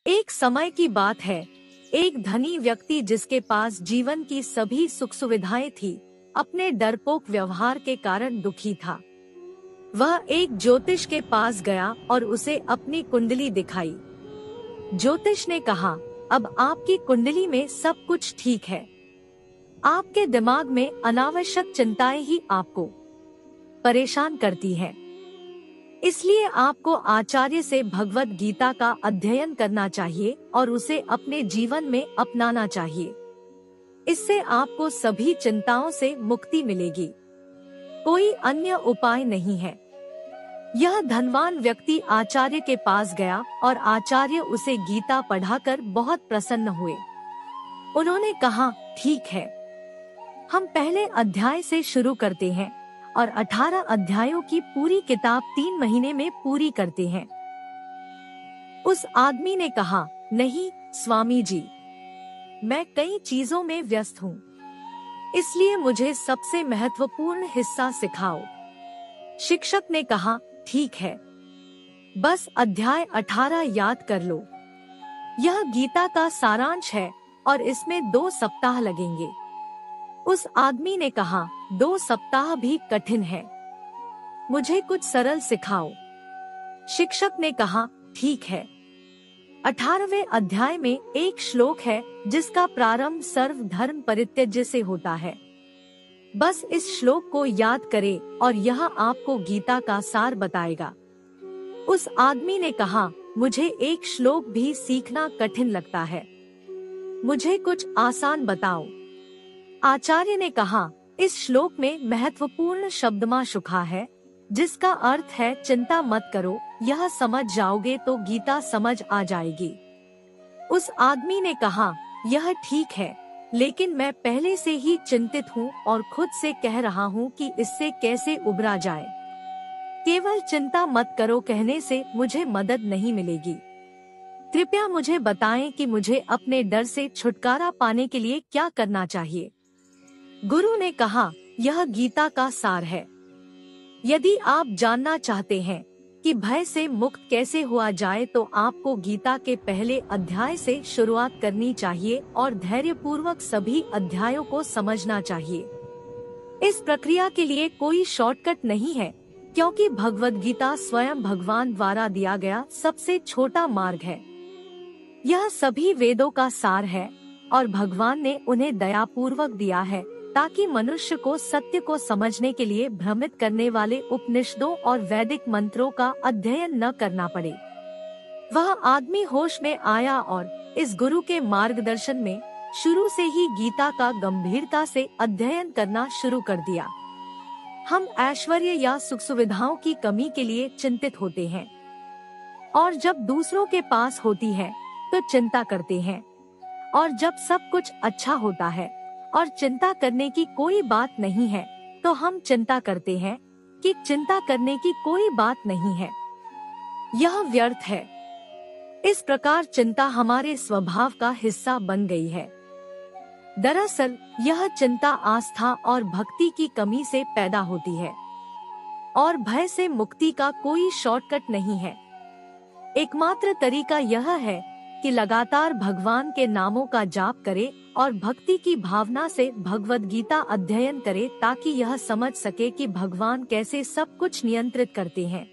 एक समय की बात है, एक धनी व्यक्ति जिसके पास जीवन की सभी सुख सुविधाएं थी, अपने डरपोक व्यवहार के कारण दुखी था। वह एक ज्योतिष के पास गया और उसे अपनी कुंडली दिखाई। ज्योतिष ने कहा, अब आपकी कुंडली में सब कुछ ठीक है। आपके दिमाग में अनावश्यक चिंताएं ही आपको परेशान करती हैं। इसलिए आपको आचार्य से भगवत गीता का अध्ययन करना चाहिए और उसे अपने जीवन में अपनाना चाहिए। इससे आपको सभी चिंताओं से मुक्ति मिलेगी। कोई अन्य उपाय नहीं है। यह धनवान व्यक्ति आचार्य के पास गया और आचार्य उसे गीता पढ़ाकर बहुत प्रसन्न हुए। उन्होंने कहा, ठीक है, हम पहले अध्याय से शुरू करते हैं और 18 अध्यायों की पूरी किताब 3 महीने में पूरी करते हैं। उस आदमी ने कहा, नहीं स्वामी जी, मैं कई चीजों में व्यस्त हूँ, इसलिए मुझे सबसे महत्वपूर्ण हिस्सा सिखाओ। शिक्षक ने कहा, ठीक है, बस अध्याय 18 याद कर लो। यह गीता का सारांश है और इसमें 2 सप्ताह लगेंगे। उस आदमी ने कहा, 2 सप्ताह भी कठिन है, मुझे कुछ सरल सिखाओ। शिक्षक ने कहा, ठीक है। 18वें अध्याय में एक श्लोक है जिसका प्रारंभ सर्व धर्म परित्यज्य से होता है। बस इस श्लोक को याद करें और यह आपको गीता का सार बताएगा। उस आदमी ने कहा, मुझे एक श्लोक भी सीखना कठिन लगता है, मुझे कुछ आसान बताओ। आचार्य ने कहा, इस श्लोक में महत्वपूर्ण शब्दमा शुखा है, जिसका अर्थ है चिंता मत करो। यह समझ जाओगे तो गीता समझ आ जाएगी। उस आदमी ने कहा, यह ठीक है, लेकिन मैं पहले से ही चिंतित हूँ और खुद से कह रहा हूँ कि इससे कैसे उबरा जाए। केवल चिंता मत करो कहने से मुझे मदद नहीं मिलेगी। कृपया मुझे बताएं कि मुझे अपने डर से छुटकारा पाने के लिए क्या करना चाहिए। गुरु ने कहा, यह गीता का सार है। यदि आप जानना चाहते हैं कि भय से मुक्त कैसे हुआ जाए तो आपको गीता के पहले अध्याय से शुरुआत करनी चाहिए और धैर्यपूर्वक सभी अध्यायों को समझना चाहिए। इस प्रक्रिया के लिए कोई शॉर्टकट नहीं है, क्योंकि भगवद गीता स्वयं भगवान द्वारा दिया गया सबसे छोटा मार्ग है। यह सभी वेदों का सार है और भगवान ने उन्हें दयापूर्वक दिया है ताकि मनुष्य को सत्य को समझने के लिए भ्रमित करने वाले उपनिषदों और वैदिक मंत्रों का अध्ययन न करना पड़े। वह आदमी होश में आया और इस गुरु के मार्गदर्शन में शुरू से ही गीता का गंभीरता से अध्ययन करना शुरू कर दिया। हम ऐश्वर्य या सुख सुविधाओं की कमी के लिए चिंतित होते हैं और जब दूसरों के पास होती है तो चिंता करते हैं, और जब सब कुछ अच्छा होता है और चिंता करने की कोई बात नहीं है तो हम चिंता करते हैं कि चिंता करने की कोई बात नहीं है। यह व्यर्थ है। इस प्रकार चिंता हमारे स्वभाव का हिस्सा बन गई है। दरअसल यह चिंता आस्था और भक्ति की कमी से पैदा होती है और भय से मुक्ति का कोई शॉर्टकट नहीं है। एकमात्र तरीका यह है कि लगातार भगवान के नामों का जाप करे और भक्ति की भावना से भगवद गीता अध्ययन करे ताकि यह समझ सके कि भगवान कैसे सब कुछ नियंत्रित करते हैं।